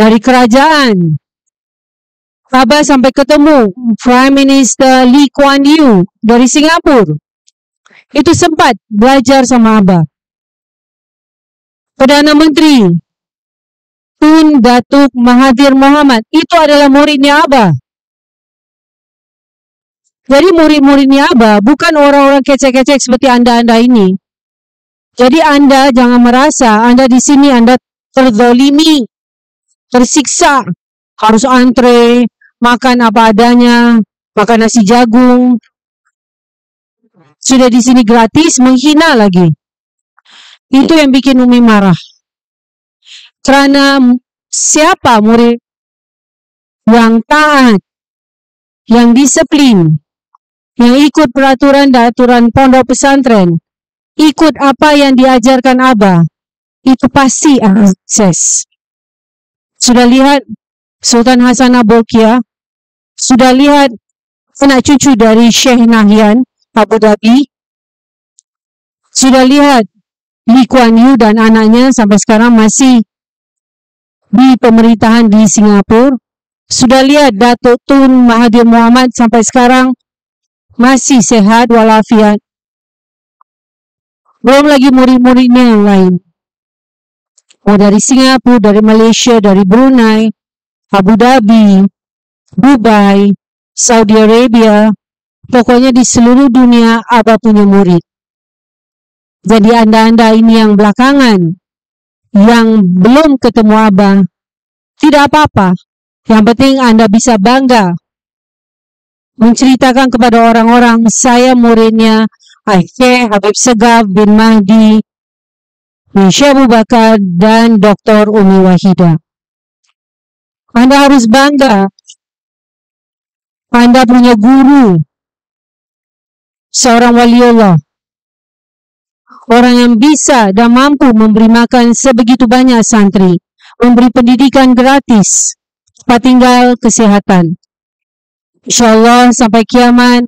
dari kerajaan. Abah sampai ketemu Prime Minister Lee Kuan Yew dari Singapura. Itu sempat belajar sama Abah. Perdana Menteri Tun Datuk Mahathir Mohamad, itu adalah muridnya Abah. Jadi murid-muridnya Abah bukan orang-orang kecek-kecek seperti Anda-Anda ini. Jadi Anda jangan merasa Anda di sini Anda terzolimi, tersiksa, harus antre, makan apa adanya, makan nasi jagung. Sudah di sini gratis, menghina lagi. Itu yang bikin Umi marah. Karena siapa murid yang taat, yang disiplin, yang ikut peraturan dan aturan pondok pesantren, ikut apa yang diajarkan Abah, itu pasti akan sukses. Sudah lihat Sultan Hasanah Bolkiah, sudah lihat anak cucu dari Sheikh Nahyan Abu Dhabi, sudah lihat Lee Kuan Yew dan anaknya sampai sekarang masih di pemerintahan di Singapura. Sudah lihat Datuk Tun Mahathir Mohamad sampai sekarang masih sehat walafiat. Belum lagi murid-muridnya yang lain. Dari Singapura, dari Malaysia, dari Brunei, Abu Dhabi, Dubai, Saudi Arabia, pokoknya di seluruh dunia Abah punya murid. Jadi Anda-Anda ini yang belakangan, yang belum ketemu Abah, tidak apa-apa. Yang penting Anda bisa bangga menceritakan kepada orang-orang, saya muridnya Syekh Habib Segaf bin Mahdi, Syekh Abu Bakar, dan Dr. Umi Wahidah. Anda harus bangga. Anda punya guru, seorang waliullah. Orang yang bisa dan mampu memberi makan sebegitu banyak santri, memberi pendidikan gratis, tempat tinggal, kesehatan. InsyaAllah sampai kiamat,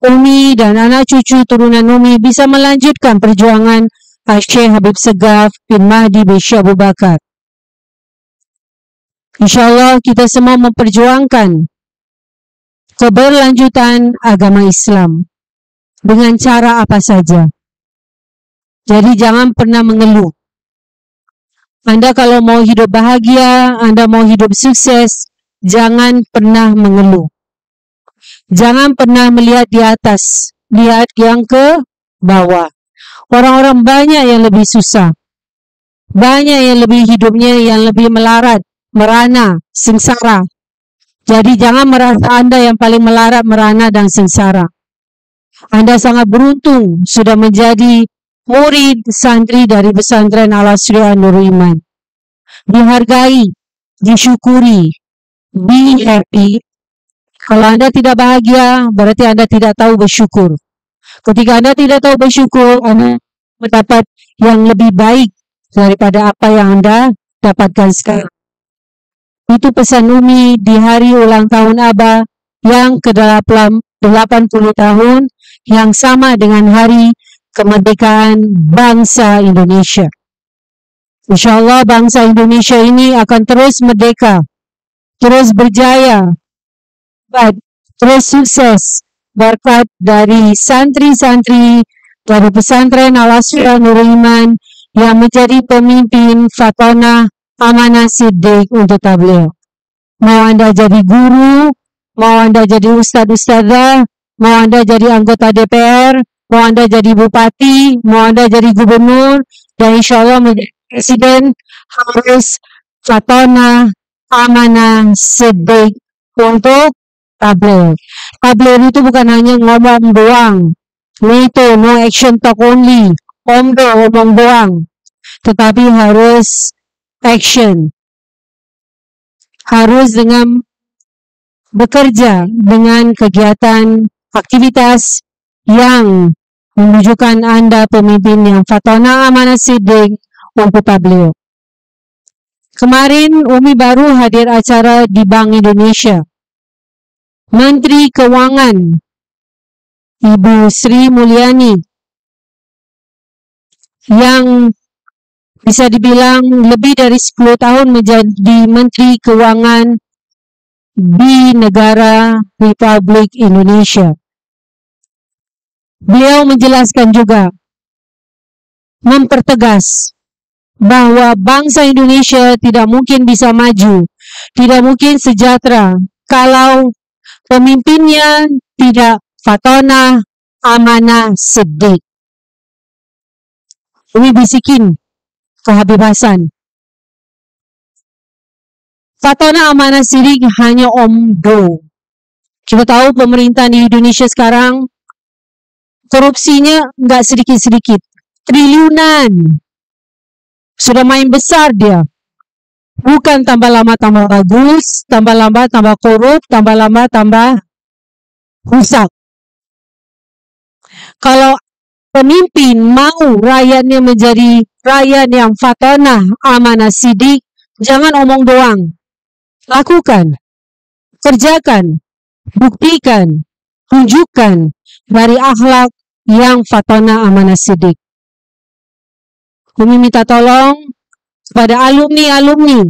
Umi dan anak cucu turunan Umi bisa melanjutkan perjuangan Syekh Habib Segaf bin Mahdi bin Syekh Abu Bakar. InsyaAllah kita semua memperjuangkan keberlanjutan agama Islam dengan cara apa saja. Jadi jangan pernah mengeluh. Anda kalau mau hidup bahagia, Anda mau hidup sukses, jangan pernah mengeluh. Jangan pernah melihat di atas, lihat yang ke bawah. Orang-orang banyak yang lebih susah. Banyak yang lebih hidupnya yang lebih melarat, merana, sengsara. Jadi jangan merasa Anda yang paling melarat, merana, dan sengsara. Anda sangat beruntung sudah menjadi murid santri dari pesantren Al-Asriah Nurul Iman. Dihargai, disyukuri, be happy. Kalau Anda tidak bahagia, berarti Anda tidak tahu bersyukur. Ketika Anda tidak tahu bersyukur, Anda mendapat yang lebih baik daripada apa yang Anda dapatkan sekarang. Itu pesan Umi di hari ulang tahun Abah yang ke-80 tahun, yang sama dengan hari kemerdekaan bangsa Indonesia. InsyaAllah bangsa Indonesia ini akan terus merdeka, terus berjaya, terus sukses berkat dari santri-santri dari pesantren Al-Asriah Nurul Iman yang menjadi pemimpin Fatona Amanah Siddiq untuk tabligh. Mau Anda jadi guru, mau Anda jadi ustadz-ustadzah, mau Anda jadi anggota DPR, mau Anda jadi bupati, mau Anda jadi gubernur, dan insya Allah menjadi presiden, harus Fatona Amanah Siddiq untuk tabligh. Tabligh itu bukan hanya ngomong doang, itu no action talk only, ngomong doang, tetapi harus action, harus dengan bekerja dengan kegiatan aktivitas yang menunjukkan Anda pemimpin yang Fatona Amanah Siddiq untuk tabligh. Kemarin Umi baru hadir acara di Bank Indonesia. Menteri Keuangan Ibu Sri Mulyani yang Bisa dibilang lebih dari 10 tahun menjadi Menteri Keuangan di negara Republik Indonesia. Beliau menjelaskan juga, mempertegas bahwa bangsa Indonesia tidak mungkin bisa maju, tidak mungkin sejahtera kalau pemimpinnya tidak Fatonah Amanah Siddiq. Ini bisikin kehabisan. Fatonah Amanah Siddiq hanya omdo. Kita tahu pemerintah di Indonesia sekarang korupsinya nggak sedikit-sedikit, triliunan. Sudah main besar dia. Bukan tambah lama tambah bagus, tambah lama tambah korup, tambah lama tambah rusak. Kalau pemimpin mau rakyatnya menjadi rakyat yang Fatonah Amanah Siddiq, jangan omong doang. Lakukan, kerjakan, buktikan, tunjukkan dari akhlak yang Fatonah Amanah Siddiq. Umi minta tolong kepada alumni-alumni,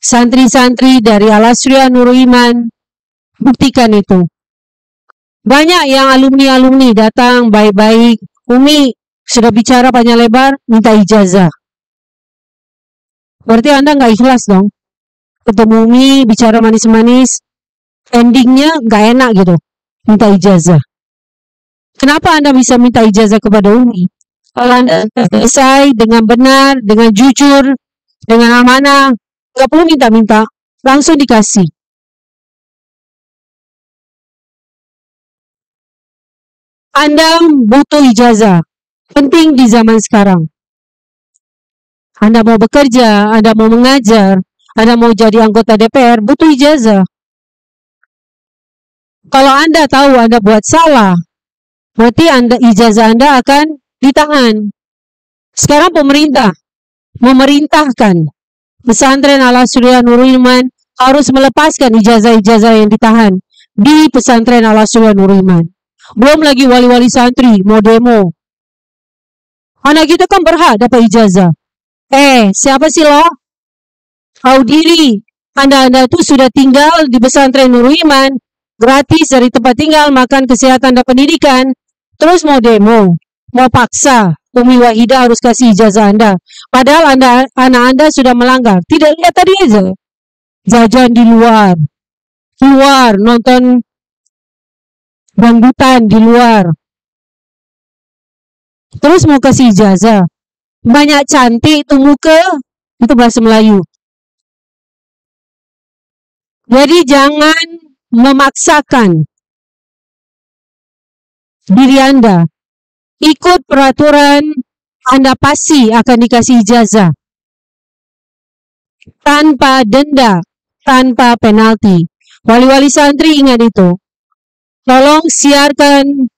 santri-santri dari Al-Asriah Nurul Iman, buktikan itu. Banyak yang alumni-alumni datang baik-baik, Umi sudah bicara panjang lebar, minta ijazah. Berarti Anda nggak ikhlas dong. Ketemu Umi, bicara manis-manis, endingnya nggak enak gitu, minta ijazah. Kenapa Anda bisa minta ijazah kepada Umi? Kalau Anda selesai dengan benar, dengan jujur, dengan amanah, nggak perlu minta-minta, langsung dikasih. Anda butuh ijazah, penting di zaman sekarang. Anda mau bekerja, Anda mau mengajar, Anda mau jadi anggota DPR, butuh ijazah. Kalau Anda tahu Anda buat salah, berarti ijazah Anda akan ditahan. Sekarang pemerintah memerintahkan pesantren Al-Asriah Nurul Iman harus melepaskan ijazah-ijazah yang ditahan di pesantren Al-Asriah Nurul Iman. Belum lagi wali-wali santri mau demo. Anak kita kan berhak dapat ijazah. Siapa sih lo? Tahu diri. Anda itu sudah tinggal di pesantren Nurul Iman, gratis dari tempat tinggal, makan, kesehatan, dan pendidikan. Terus mau demo, mau paksa Umi Wahidah harus kasih ijazah Anda. Padahal anak Anda sudah melanggar. Tidak lihat tadi aja. Jajan di luar, nonton dangdutan di luar. Terus mau kasih ijazah. Banyak cantik itu muka, itu bahasa Melayu. Jadi jangan memaksakan diri Anda. Ikut peraturan, Anda pasti akan dikasih ijazah. Tanpa denda, tanpa penalti. Wali-wali santri ingat itu. Tolong siarkan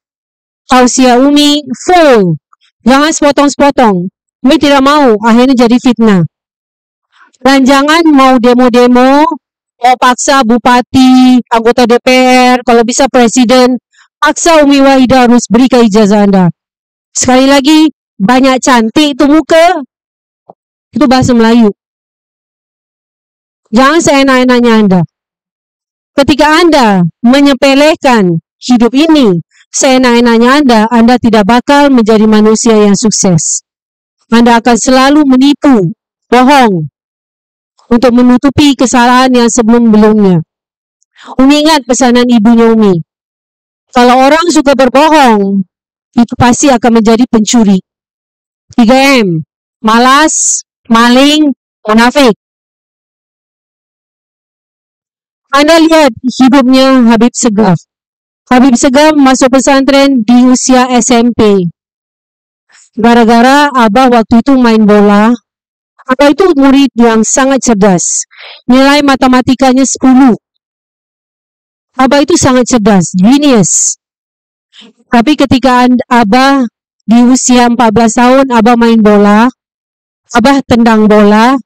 tausiah Umi full. Jangan sepotong-sepotong. Umi tidak mau, akhirnya jadi fitnah. Dan jangan mau demo-demo, mau paksa bupati, anggota DPR, kalau bisa presiden, paksa Umi Wahidah harus beri ijazah Anda. Sekali lagi, banyak cantik itu muka, itu bahasa Melayu. Jangan seenak-enaknya Anda. Ketika Anda menyepelekan hidup ini, seenak-enaknya Anda tidak bakal menjadi manusia yang sukses. Anda akan selalu menipu, bohong, untuk menutupi kesalahan yang sebelum-belumnya. Umi ingat pesanan ibunya Umi. Kalau orang suka berbohong, itu pasti akan menjadi pencuri. 3M, malas, maling, munafik. Anda lihat hidupnya Habib Segaf. Habib Segaf masuk pesantren di usia SMP. Gara-gara Abah waktu itu main bola. Abah itu murid yang sangat cerdas. Nilai matematikanya 10. Abah itu sangat cerdas, genius. Tapi ketika Abah di usia 14 tahun, Abah main bola. Abah tendang bola.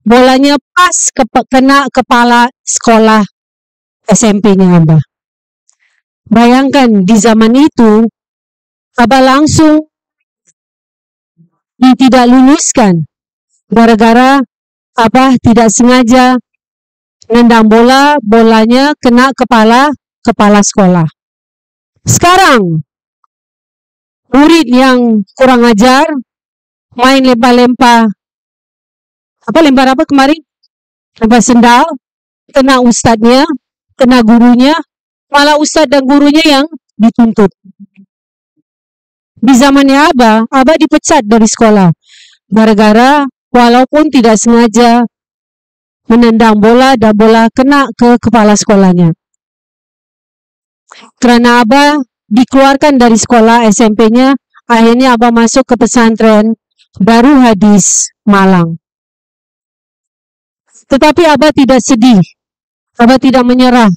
Bolanya pas kena kepala sekolah SMP-nya Abah. Bayangkan di zaman itu, Abah langsung tidak luluskan Gara-gara Abah tidak sengaja nendang bola, bolanya kena kepala sekolah. Sekarang murid yang kurang ajar main lempar kemarin? Lempar sendal, kena ustadznya, kena gurunya, malah ustadz dan gurunya yang dituntut. Di zamannya Abah dipecat dari sekolah gara-gara walaupun tidak sengaja menendang bola dan bola kena ke kepala sekolahnya. Karena Abah dikeluarkan dari sekolah SMP-nya, akhirnya Abah masuk ke pesantren Darul Hadis Malang. Tetapi Abah tidak sedih, Abah tidak menyerah,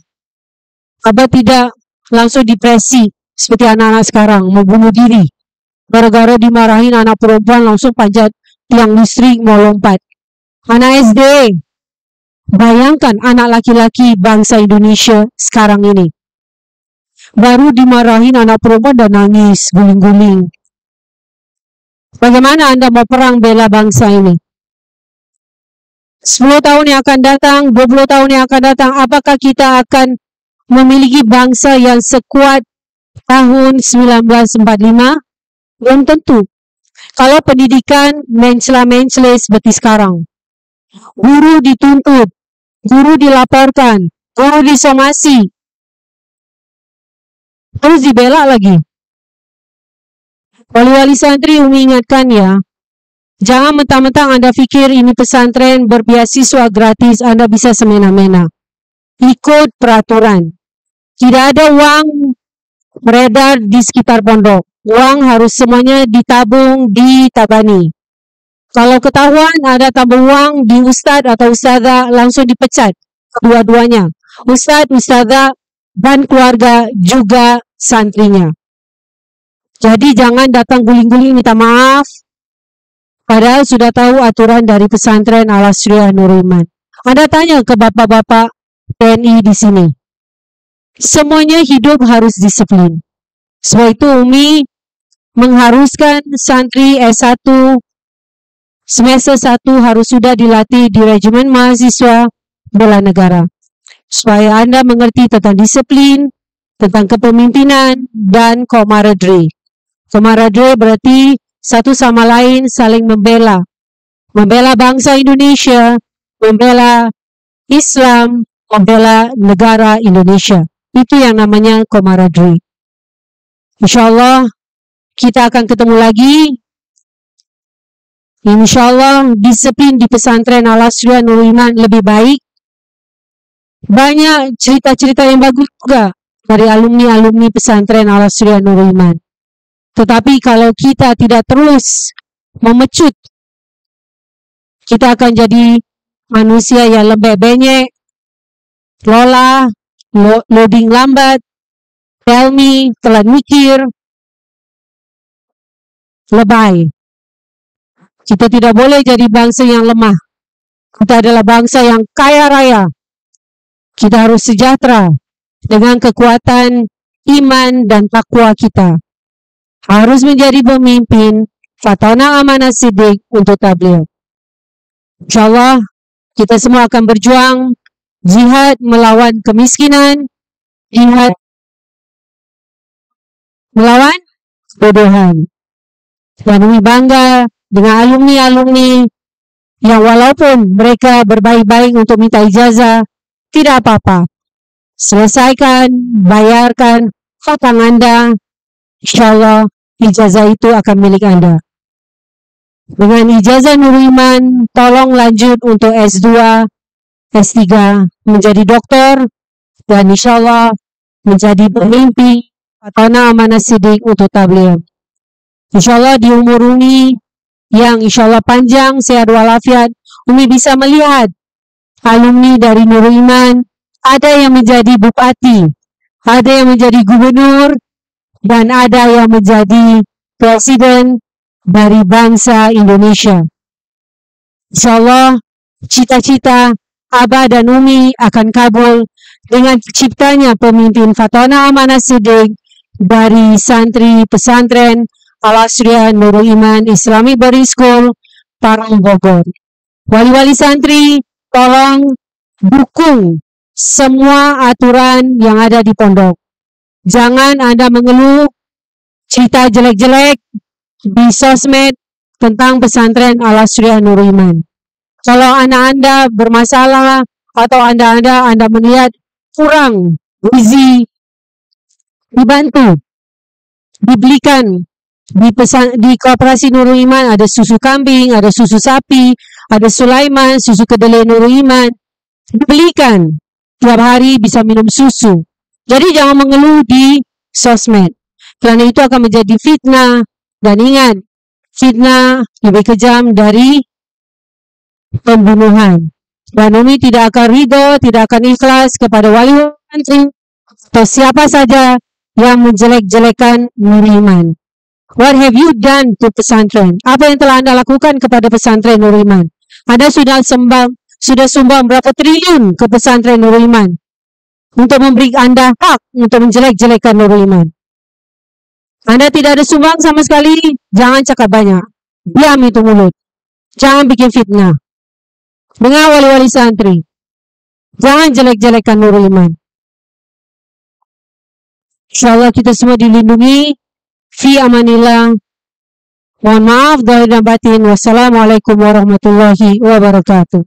Abah tidak langsung depresi seperti anak-anak sekarang, mau bunuh diri. Gara-gara dimarahin anak perempuan langsung panjat tiang listrik mau lompat. Anak SD, bayangkan anak laki-laki bangsa Indonesia sekarang ini. Baru dimarahin anak perempuan dan nangis, guling-guling. Bagaimana Anda mau perang bela bangsa ini? 10 tahun yang akan datang, 20 tahun yang akan datang, apakah kita akan memiliki bangsa yang sekuat tahun 1945? Belum tentu. Kalau pendidikan mencela-mencela seperti sekarang, guru dituntut, guru dilaporkan, guru disomasi, terus dibela lagi. Wali-wali santri mengingatkan ya, jangan mentang-mentang Anda pikir ini pesantren berbeasiswa gratis, Anda bisa semena-mena. Ikut peraturan. Tidak ada uang beredar di sekitar pondok. Uang harus semuanya ditabung di Tabani. Kalau ketahuan ada tabung uang di ustadz atau ustadzah, langsung dipecat kedua-duanya. Ustadz, ustadzah, dan keluarga juga santrinya. Jadi jangan datang guling-guling minta maaf, padahal sudah tahu aturan dari pesantren Al-Asriah Nurul Iman. Anda tanya ke bapak-bapak TNI di sini. Semuanya hidup harus disiplin. Sebab itu Umi mengharuskan santri S1 semester 1 harus sudah dilatih di regimen mahasiswa bela negara. Supaya Anda mengerti tentang disiplin, tentang kepemimpinan, dan camaraderie. Camaraderie berarti satu sama lain saling membela. Membela bangsa Indonesia, membela Islam, membela negara Indonesia. Itu yang namanya camaraderie. InsyaAllah kita akan ketemu lagi. InsyaAllah disiplin di pesantren Al-Asriah Nurul Iman lebih baik. Banyak cerita-cerita yang bagus juga dari alumni-alumni pesantren Al-Asriah Nurul Iman. Tetapi kalau kita tidak terus memecut, kita akan jadi manusia yang lembek benyek, lola, loading lambat, tell me, telat mikir, lebay. Kita tidak boleh jadi bangsa yang lemah. Kita adalah bangsa yang kaya raya. Kita harus sejahtera dengan kekuatan iman dan takwa kita. Harus menjadi pemimpin Fatona Amanah Siddiq untuk tabligh. InsyaAllah kita semua akan berjuang jihad melawan kemiskinan, jihad melawan kebodohan. Dan Umi bangga dengan alumni-alumni yang walaupun mereka berbaik-baik untuk minta ijazah, tidak apa-apa. Selesaikan, bayarkan hutang Anda. InsyaAllah ijazah itu akan milik Anda. Dengan ijazah Nurul Iman, tolong lanjut untuk S2, S3, menjadi doktor, dan InsyaAllah menjadi pemimpin Fatona Amanah Siddiq untuk tabligh. InsyaAllah di umur Umi yang InsyaAllah panjang, sehat walafiat, Umi bisa melihat alumni dari Nurul Iman, ada yang menjadi bupati, ada yang menjadi gubernur, dan ada yang menjadi presiden dari bangsa Indonesia. InsyaAllah cita-cita Abah dan Umi akan kabul dengan terciptanya pemimpin Fatona Amanah Siddiq dari santri pesantren Al-Asriah Nurul Iman Islamic Boarding School, Parang, Bogor. Wali-wali santri, tolong dukung semua aturan yang ada di pondok. Jangan Anda mengeluh, cerita jelek-jelek di sosmed tentang pesantren Al-Asriah Nurul Iman. Kalau anak Anda bermasalah atau Anda melihat kurang gizi, dibantu, dibelikan. Di Koperasi Nurul Iman ada susu kambing, ada susu sapi, ada Sulaiman, susu kedelai Nurul Iman. Dibelikan, tiap hari bisa minum susu. Jadi jangan mengeluh di sosmed, karena itu akan menjadi fitnah. Dan ingat, fitnah lebih kejam dari pembunuhan. Dan Umi tidak akan ridho, tidak akan ikhlas kepada wali santri atau siapa saja yang menjelek-jelekan Nurul Iman. What have you done to pesantren? Apa yang telah Anda lakukan kepada pesantren Nurul Iman? Anda sudah sumbang berapa triliun ke pesantren Nurul Iman untuk memberi Anda hak untuk menjelek-jelekan Nurul Iman. Anda tidak ada sumbang sama sekali, jangan cakap banyak. Diam itu mulut. Jangan bikin fitnah. Dengar wali-wali santri, jangan jelek-jelekan Nurul Iman. InsyaAllah kita semua dilindungi. Fi amanillah. Mohon maaf zahir dan batin. Wassalamualaikum warahmatullahi wabarakatuh.